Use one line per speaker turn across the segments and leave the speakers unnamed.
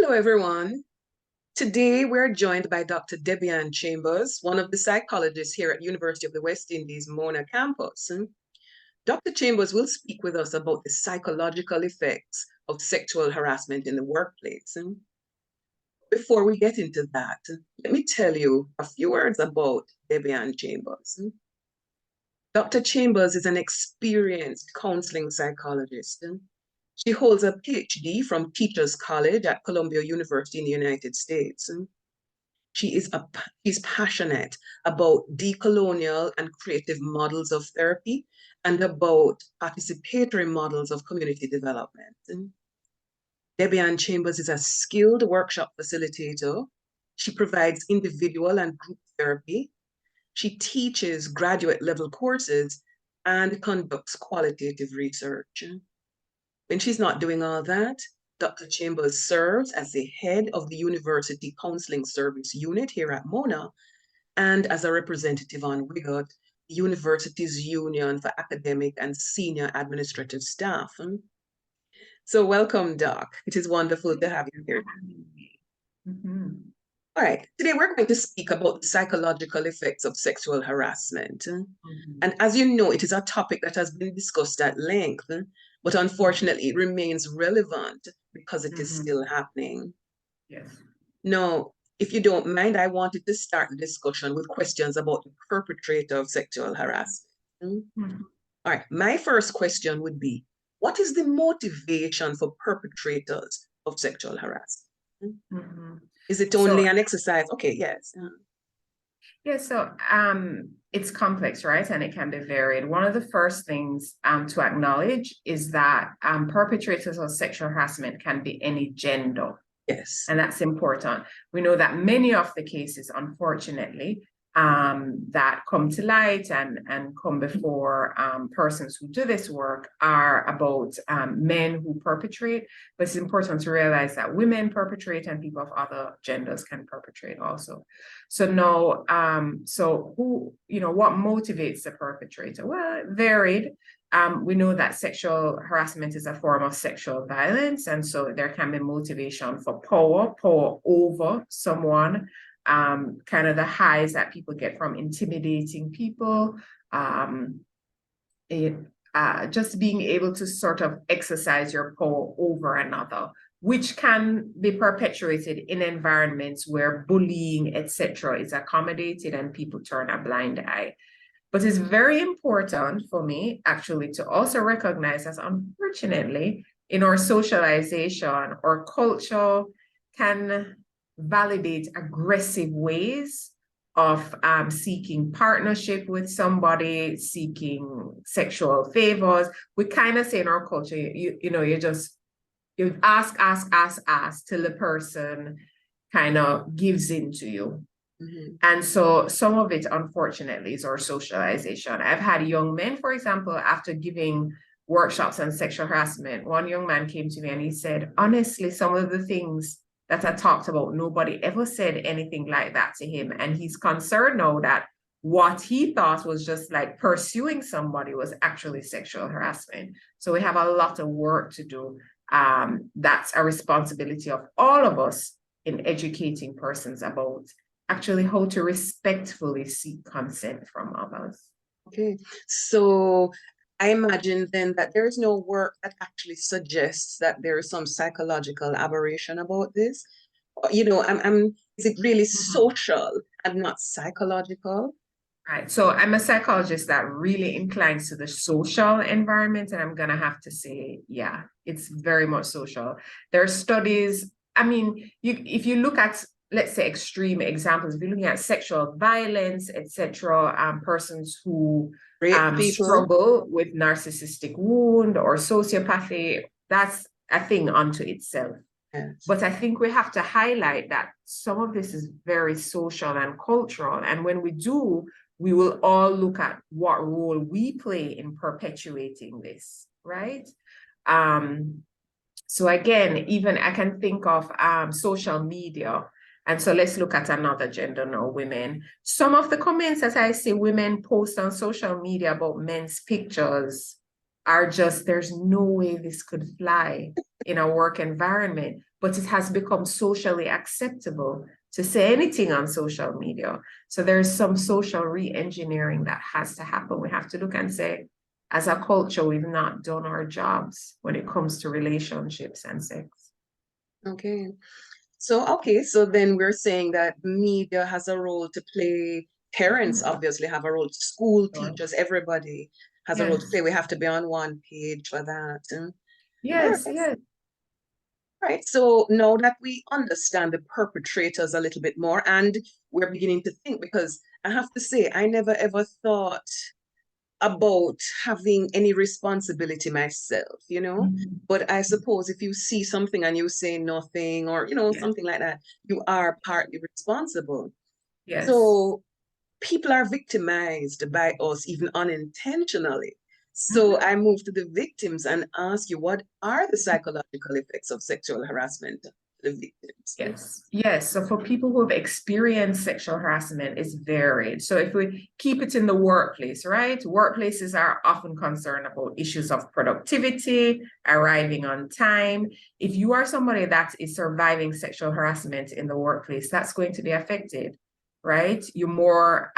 Hello, everyone. Today, we're joined by Dr. Debian Chambers, one of the psychologists here at University of the West Indies, Mona campus. Dr. Chambers will speak with us about the psychological effects of sexual harassment in the workplace. Before we get into that, let me tell you a few words about Debian Chambers. Dr. Chambers is an experienced counseling psychologist. She holds a PhD from Teachers College at Columbia University in the United States. She's passionate about decolonial and creative models of therapy and about participatory models of community development. Debian Chambers is a skilled workshop facilitator. She provides individual and group therapy. She teaches graduate level courses and conducts qualitative research. When she's not doing all that, Dr. Chambers serves as the head of the University Counselling Service Unit here at Mona and as a representative on WIGOT, the university's Union for Academic and Senior Administrative Staff. So welcome, Doc. It is wonderful to have you here. All right, today we're going to speak about the psychological effects of sexual harassment. And as you know, it is a topic that has been discussed at length, but unfortunately it remains relevant because it is still happening.
Yes.
Now, if you don't mind, I wanted to start the discussion with questions about the perpetrator of sexual harassment. All right, my first question would be, what is the motivation for perpetrators of sexual harassment? Is it only an exercise? Okay, yes.
Yeah, so it's complex, right? And it can be varied. One of the first things to acknowledge is that perpetrators of sexual harassment can be any gender.
Yes.
And that's important. We know that many of the cases, unfortunately, that come to light and come before persons who do this work are about men who perpetrate. But it's important to realize that women perpetrate and people of other genders can perpetrate also. So now, what motivates the perpetrator? Well, it varied. We know that sexual harassment is a form of sexual violence, and so there can be motivation for power over someone. Kind of the highs that people get from intimidating people, just being able to sort of exercise your power over another, which can be perpetuated in environments where bullying, etc., is accommodated and people turn a blind eye. But it's very important for me, actually, to also recognize that, unfortunately, in our socialization, our culture can validate aggressive ways of seeking partnership with somebody, seeking sexual favors. We kind of say in our culture, you ask till the person kind of gives in to you. And so some of it, unfortunately, is our socialization. I've had young men, for example, after giving workshops on sexual harassment, one young man came to me and he said, honestly, some of the things that I talked about, nobody ever said anything like that to him. And he's concerned now that what he thought was just like pursuing somebody was actually sexual harassment. So we have a lot of work to do. That's a responsibility of all of us in educating persons about actually how to respectfully seek consent from others.
Okay, so I imagine then that there is no work that actually suggests that there is some psychological aberration about this. Is it really social and not psychological?
Right. So I'm a psychologist that really inclines to the social environment, and I'm gonna have to say, yeah, it's very much social. There are studies. I mean, if you look at, let's say, extreme examples, if you're looking at sexual violence, etc., persons who struggle with narcissistic wound or sociopathy, that's a thing unto itself.
Yes.
But I think we have to highlight that some of this is very social and cultural. And when we do, we will all look at what role we play in perpetuating this, right? So again, even I can think of social media. And so let's look at another gender now, women. Some of the comments that I see women post on social media about men's pictures are just, there's no way this could fly in a work environment. but it has become socially acceptable to say anything on social media. So there's some social re-engineering that has to happen. We have to look and say, as a culture, we've not done our jobs when it comes to relationships and sex.
Okay. So then we're saying that media has a role to play. Parents obviously have a role. School teachers, everybody has a role to
Yes.
play. We have to be on one page for that. All
Yes,
right.
yes.
Right. So now that we understand the perpetrators a little bit more, and we're beginning to think, because I have to say, I never ever thought about having any responsibility myself, you know.
Mhm.
But I suppose if you see something and you say nothing, or you know,
Yes,
something like that, you are partly responsible.
yes.
So people are victimized by us even unintentionally. So
Mhm.
I move to the victims and ask you, what are the psychological effects of sexual harassment to the victims?
Yes, yes. So for people who have experienced sexual harassment, it's varied. So if we keep it in the workplace, right? Workplaces are often concerned about issues of productivity, arriving on time. If you are somebody that is surviving sexual harassment in the workplace, that's going to be affected, right? You're more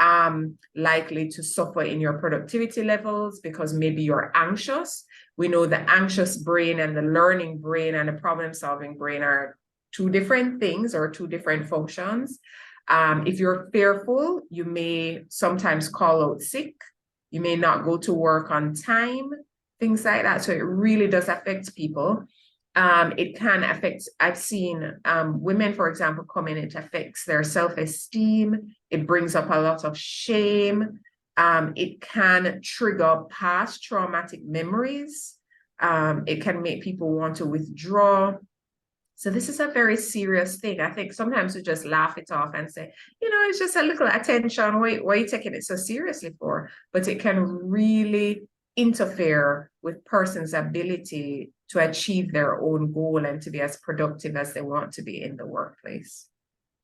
likely to suffer in your productivity levels because maybe you're anxious. We know the anxious brain and the learning brain and the problem-solving brain are two different things or two different functions. If you're fearful, you may sometimes call out sick. You may not go to work on time, things like that. So it really does affect people. It can affect, I've seen women, for example, come in, it affects their self-esteem. It brings up a lot of shame. It can trigger past traumatic memories. It can make people want to withdraw. So this is a very serious thing. I think sometimes we just laugh it off and say, you know, it's just a little attention. Why are you taking it so seriously for? But it can really interfere with person's ability to achieve their own goal and to be as productive as they want to be in the workplace.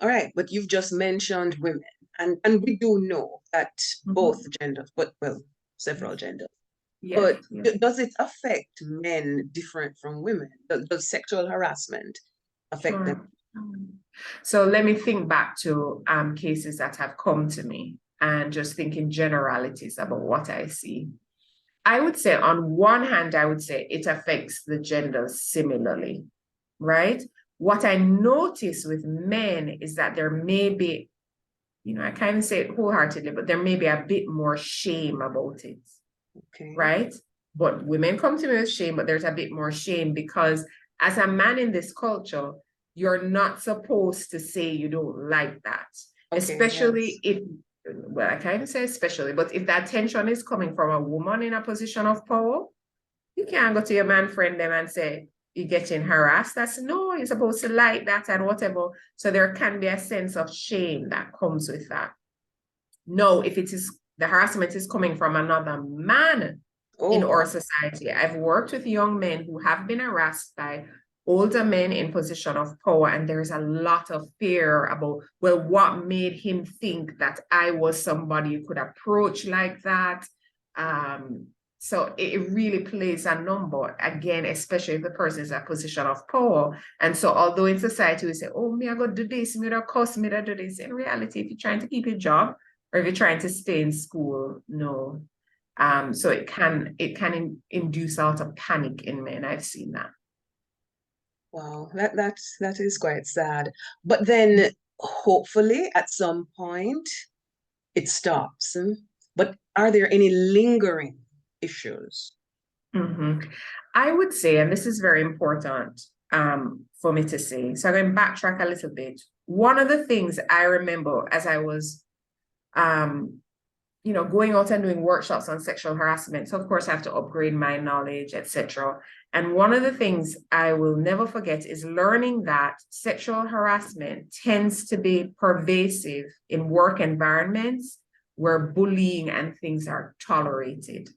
All right, but you've just mentioned women, and we do know that both genders, but well, several genders.
Yeah,
But
yeah.
does it affect men different from women? Does sexual harassment affect them?
Sure. So let me think back to cases that have come to me and just thinking generalities about what I see. I would say on one hand, I would say it affects the genders similarly, right? What I notice with men is that there may be, you know, I can't even say it wholeheartedly, but there may be a bit more shame about it,
Okay.
right? But women come to me with shame, but there's a bit more shame because as a man in this culture, you're not supposed to say you don't like that,
Okay,
especially
yes.
if, well, I can't even say especially, but if that tension is coming from a woman in a position of power, you can't go to your man friend them and say, you're getting harassed. That's no, you're supposed to like that and whatever. So there can be a sense of shame that comes with that. No, if it is the harassment is coming from another man
Oh,
in our
wow.
society. I've worked with young men who have been harassed by older men in position of power, and there's a lot of fear about, well, what made him think that I was somebody you could approach like that? So it really plays a number, again, especially if the person is in a position of power. And so although in society we say, oh, me, I go do this, me, I cost me, I do this. In reality, if you're trying to keep your job or if you're trying to stay in school, no. So it can induce a lot of panic in men. I've seen that.
Wow, that is quite sad. But then hopefully at some point it stops. But are there any lingering issues?
Mhm. I would say, and this is very important for me to say, so I'm going to backtrack a little bit. One of the things I remember as I was um, going out and doing workshops on sexual harassment. So of course I have to upgrade my knowledge, etc. And one of the things I will never forget is learning that sexual harassment tends to be pervasive in work environments where bullying and things are tolerated.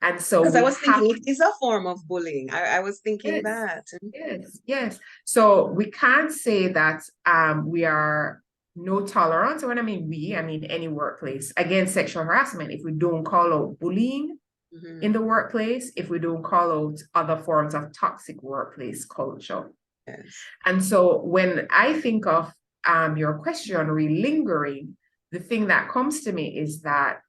And so
Because I
we
was
have,
thinking it is a form of bullying. I was thinking
yes,
that.
yes, yes. So we can't say that we are no tolerance. When I mean we, I mean any workplace against sexual harassment. If we don't call out bullying in
Mhm.
the workplace, if we don't call out other forms of toxic workplace culture.
Yes.
And so when I think of your question lingering, the thing that comes to me is that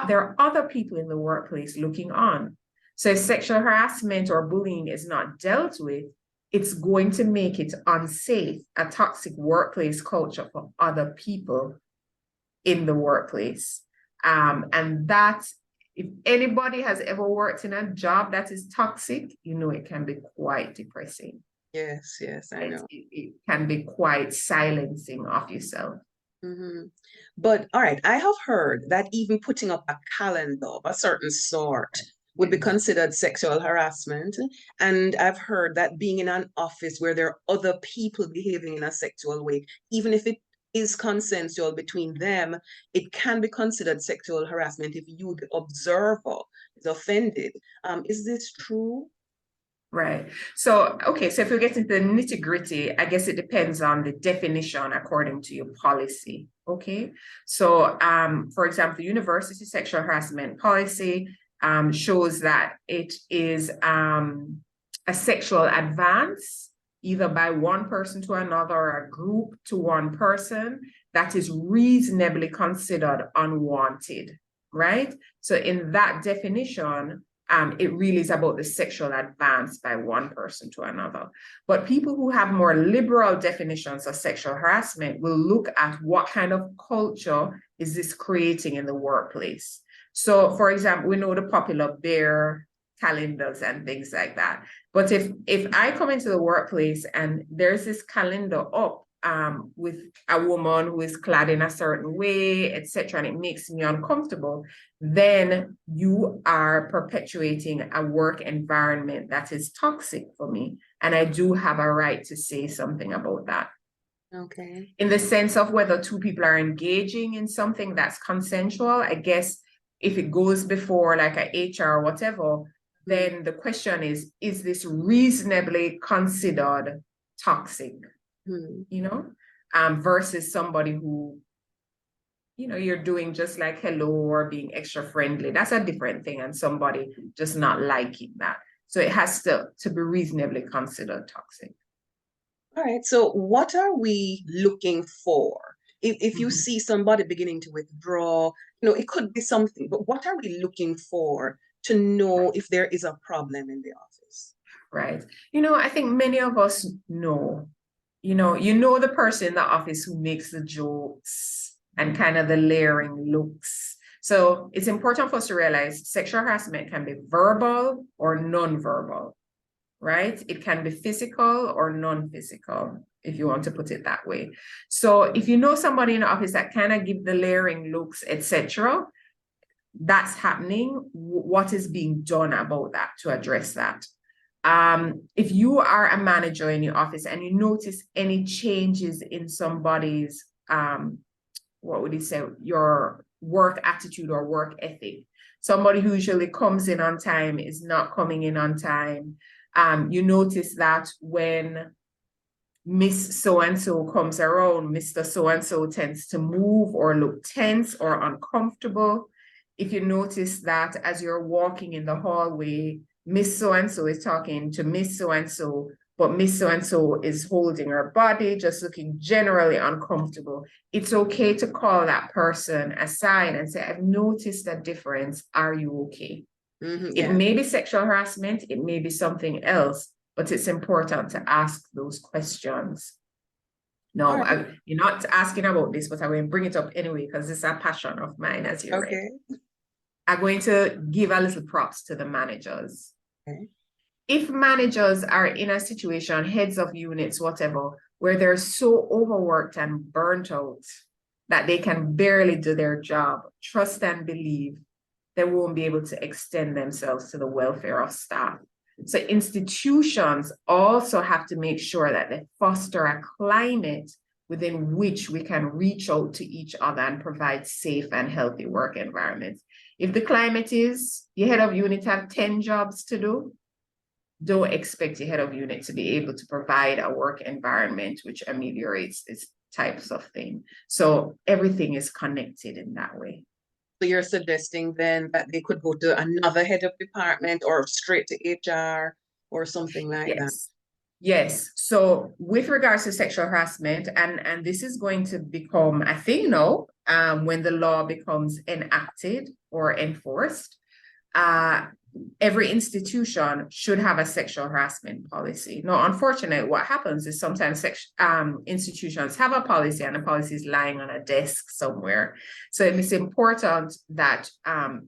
there are other people in the workplace looking on. So if sexual harassment or bullying is not dealt with, it's going to make it unsafe, a toxic workplace culture for other people in the workplace. And that, if anybody has ever worked in a job that is toxic, you know, it can be quite depressing.
Yes, yes, I know.
It can be quite silencing of yourself.
But all right, I have heard that even putting up a calendar of a certain sort would be considered sexual harassment. And I've heard that being in an office where there are other people behaving in a sexual way, even if it is consensual between them, it can be considered sexual harassment if you, the observer, is offended. Is this true?
Right. So, okay, so if we get into the nitty-gritty, I guess it depends on the definition according to your policy. Okay. So, for example, the university sexual harassment policy shows that it is a sexual advance, either by one person to another or a group to one person, that is reasonably considered unwanted, right? So in that definition, it really is about the sexual advance by one person to another. But people who have more liberal definitions of sexual harassment will look at what kind of culture is this creating in the workplace. So, for example, we know the popular bear calendars and things like that. But if I come into the workplace and there's this calendar up with a woman who is clad in a certain way, etc., and it makes me uncomfortable, then you are perpetuating a work environment that is toxic for me. And I do have a right to say something about that.
Okay.
In the sense of whether two people are engaging in something that's consensual, I guess if it goes before like a HR or whatever, then the question is this reasonably considered toxic? You know, versus somebody who, you know, you're doing just like hello or being extra friendly. That's a different thing, and somebody just not liking that. So it has to be reasonably considered toxic.
All right. So what are we looking for? If you see somebody beginning to withdraw, you know, it could be something, but what are we looking for to know if there is a problem in the office?
Right. You know, I think many of us know. You know the person in the office who makes the jokes and kind of the layering looks. So it's important for us to realize sexual harassment can be verbal or non-verbal, right? It can be physical or non-physical, if you want to put it that way. So if you know somebody in the office that kind of give the layering looks, etc., that's happening. What is being done about that to address that? If you are a manager in your office and you notice any changes in somebody's, what would you say, your work attitude or work ethic, somebody who usually comes in on time is not coming in on time. You notice that when Miss So-and-so comes around, Mr. So-and-so tends to move or look tense or uncomfortable. If you notice that as you're walking in the hallway, Miss So-and-so is talking to Miss So-and-so, but Miss So-and-so is holding her body, just looking generally uncomfortable. It's okay to call that person aside and say, I've noticed a difference. Are you okay? It may be sexual harassment, it may be something else, but it's important to ask those questions. No,
Right.
you're not asking about this, but I will bring it up anyway, because it's a passion of mine, as you read. I'm going to give a little props to the managers.
Okay.
If managers are in a situation, heads of units, whatever, where they're so overworked and burnt out that they can barely do their job, trust and believe they won't be able to extend themselves to the welfare of staff. So institutions also have to make sure that they foster a climate within which we can reach out to each other and provide safe and healthy work environments. If the climate is your head of unit have 10 jobs to do, don't expect your head of unit to be able to provide a work environment which ameliorates this types of thing. So everything is connected in that way.
So you're suggesting then that they could go to another head of department or straight to HR or something like that?
Yes. So with regards to sexual harassment, and this is going to become a thing now, when the law becomes enacted or enforced, every institution should have a sexual harassment policy. Now, unfortunately, what happens is sometimes institutions have a policy and the policy is lying on a desk somewhere. So it's important that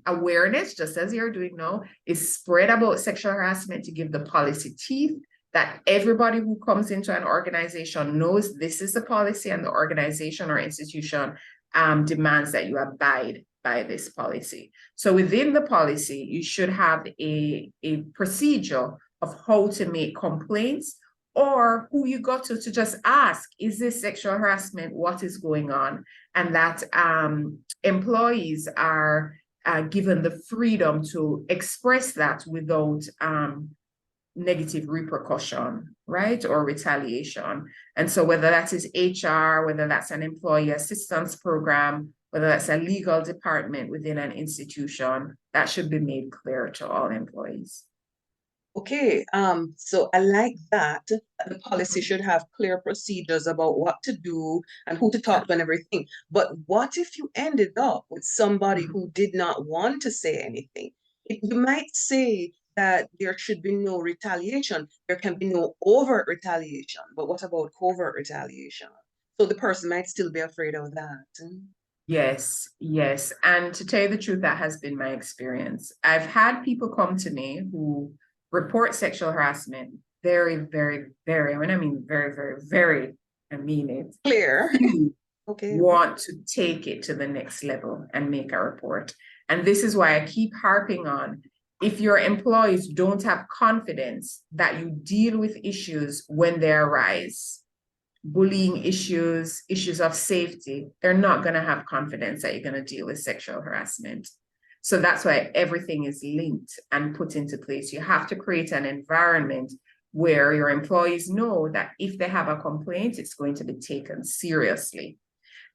awareness, just as you're doing now, is spread about sexual harassment to give the policy teeth, that everybody who comes into an organization knows this is the policy and the organization or institution demands that you abide by this policy. So within the policy, you should have a procedure of how to make complaints, or who you go to just ask, is this sexual harassment? What is going on? And that employees are given the freedom to express that without negative repercussion, right? Or retaliation. And so whether that is HR, whether that's an employee assistance program, whether that's a legal department within an institution, that should be made clear to all employees.
Okay, so I like that. The policy should have clear procedures about what to do and who to talk to and everything. But what if you ended up with somebody who did not want to say anything? You might say that there should be no retaliation. There can be no overt retaliation. But what about covert retaliation? So the person might still be afraid of that.
Yes, yes. And to tell you the truth, that has been my experience. I've had people come to me who report sexual harassment very, very, very, when I mean very, very, very, I mean it.
Clear. Okay.
Want to take it to the next level and make a report. And this is why I keep harping on, if your employees don't have confidence that you deal with issues when they arise, bullying issues, issues of safety, they're not going to have confidence that you're going to deal with sexual harassment. So that's why everything is linked and put into place. You have to create an environment where your employees know that if they have a complaint, it's going to be taken seriously.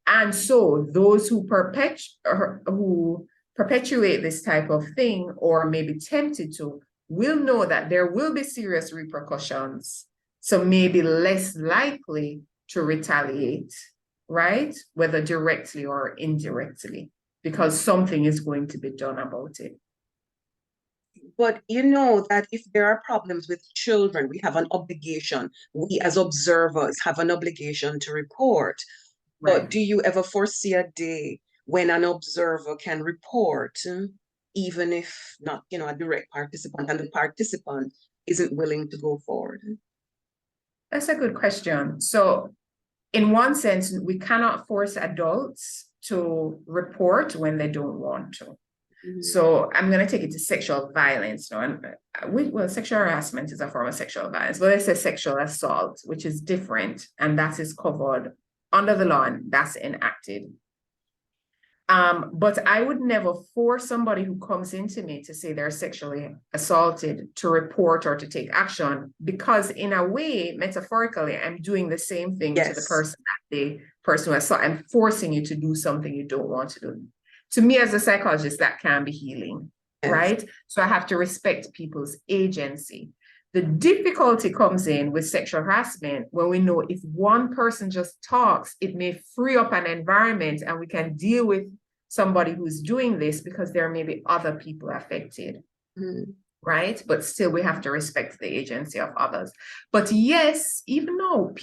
And so those who perpetuate this type of thing, or may be tempted to, will know that there will be serious repercussions. So maybe less likely to retaliate, right? Whether directly or indirectly, because something is going to be done about it.
But you know that if there are problems with children, we have an obligation. We as observers have an obligation to report.
Right.
But do you ever foresee a day when an observer can report, even if not, a direct participant, and the participant isn't willing to go forward?
That's a good question. So in one sense, we cannot force adults to report when they don't want to. So I'm going to take it to sexual violence. Well, sexual harassment is a form of sexual violence, but let's say sexual assault, which is different, and that is covered under the law, and that's enacted. But I would never force somebody who comes into me to say they're sexually assaulted to report or to take action, because in a way, metaphorically, I'm doing the same thing to the person who assault. I'm forcing you to do something you don't want to do. To me, as a psychologist, that can be healing, right? So I have to respect people's agency. The difficulty comes in with sexual harassment when we know if one person just talks, it may free up an environment and we can deal with somebody who's doing this because there may be other people affected, right? But still, we have to respect the agency of others. But yes, even though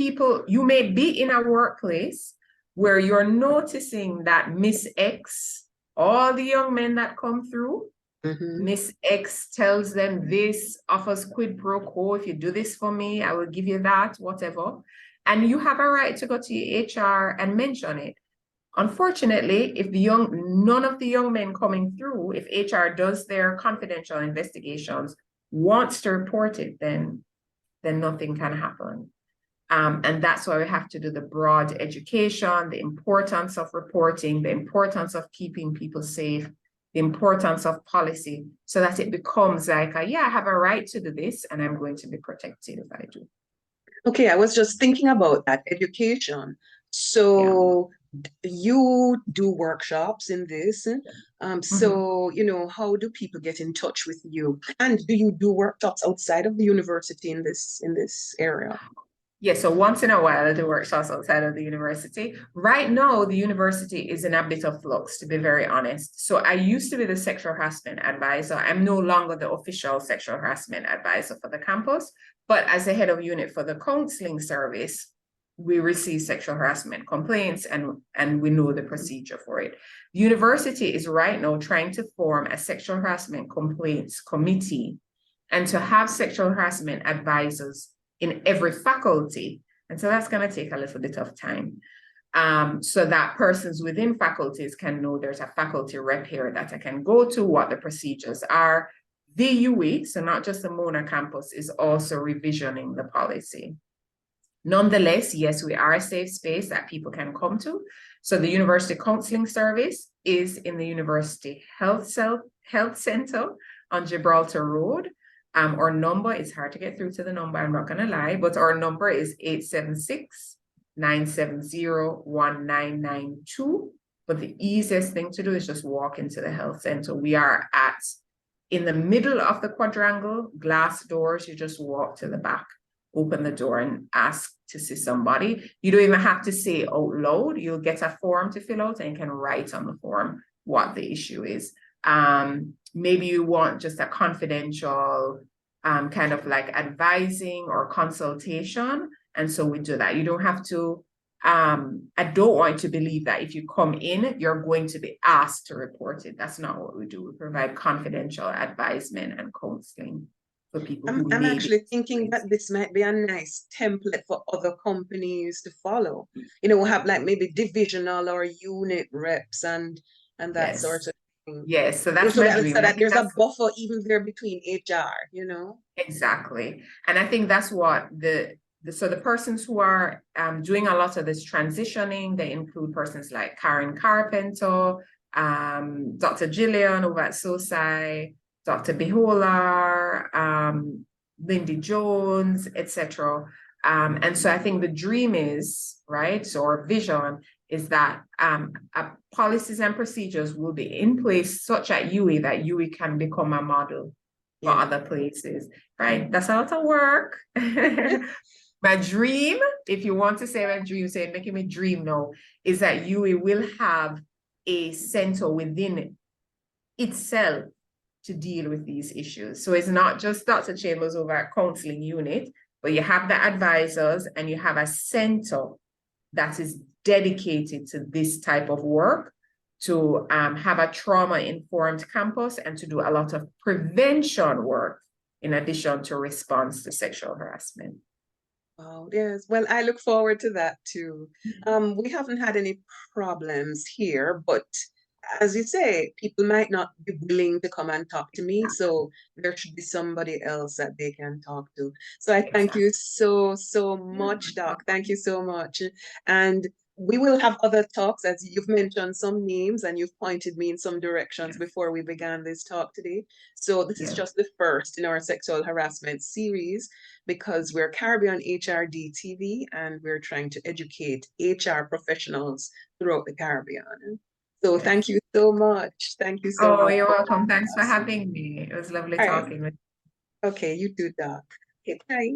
you may be in a workplace where you're noticing that Miss X, all the young men that come through, Miss X tells them this, offers quid pro quo. If you do this for me, I will give you that, whatever. And you have a right to go to your HR and mention it. Unfortunately, if none of the young men coming through, if HR does their confidential investigations, wants to report it, then nothing can happen. And that's why we have to do the broad education, the importance of reporting, the importance of keeping people safe, the importance of policy, so that it becomes like, I have a right to do this and I'm going to be protected if I do.
Okay, I was just thinking about that education. So you do workshops in this.
Mhm.
So, how do people get in touch with you? And do you do workshops outside of the university in this area?
Yeah, so once in a while I do workshops outside of the university. Right now, the university is in a bit of flux, to be very honest. So I used to be the sexual harassment advisor. I'm no longer the official sexual harassment advisor for the campus, but as the head of unit for the counseling service, we receive sexual harassment complaints and we know the procedure for it. The university is right now trying to form a sexual harassment complaints committee and to have sexual harassment advisors in every faculty. And so that's going to take a little bit of time. So that persons within faculties can know there's a faculty rep here that I can go to, what the procedures are. The UE, so not just the Mona campus, is also revisioning the policy. Nonetheless, yes, we are a safe space that people can come to. So the University Counselling Service is in the University Health Center on Gibraltar Road. Our number, it's hard to get through to the number, I'm not going to lie, but our number is 876-970-1992. But the easiest thing to do is just walk into the health center. We are in the middle of the quadrangle, glass doors. You just walk to the back, open the door and ask to see somebody. You don't even have to say out loud. You'll get a form to fill out and you can write on the form what the issue is. Maybe you want just a confidential kind of like advising or consultation. And so we do that. You don't have to, I don't want you to believe that if you come in, you're going to be asked to report it. That's not what we do. We provide confidential advisement and counseling for people who
I'm
may be.
actually thinking that this might be a nice template for other companies to follow. Have like maybe divisional or unit reps and that sort
Yes.
of thing.
Yes. So that's
So
my
that
dream.
so
And I
that
think
there's a
that's
buffer even there between HR.
exactly. And I think that's what so the persons who are doing a lot of this transitioning, they include persons like Karen Carpenter, Dr. Gillian over at SOSI, Dr. Behavioural, Lindy Jones, etc. And so I think the dream is, right, so our vision is that policies and procedures will be in place such at UE that UE can become a model for other places, right? That's a lot of work. My dream, if you want to say my dream, say making me dream now, is that UE will have a center within itself to deal with these issues. So it's not just Dr. Chambers over at counseling unit, but you have the advisors and you have a center that is dedicated to this type of work, to have a trauma-informed campus and to do a lot of prevention work in addition to response to sexual harassment.
Oh, yes. Well, I look forward to that too. We haven't had any problems here, but as you say, people might not be willing to come and talk to me, so there should be somebody else that they can talk to. So I thank
Exactly.
you so much, Doc. Thank you so much. And we will have other talks, as you've mentioned some names and you've pointed me in some directions
Yes.
before we began this talk today. So this is
Yes.
just the first in our sexual harassment series, because we're Caribbean HRD TV and we're trying to educate HR professionals throughout the Caribbean. So
Yes.
thank you so much. Thank you so
Oh,
much.
you're welcome. Thanks for having me. It was lovely
All right.
talking with you.
Okay, you do, Doc. Okay, bye.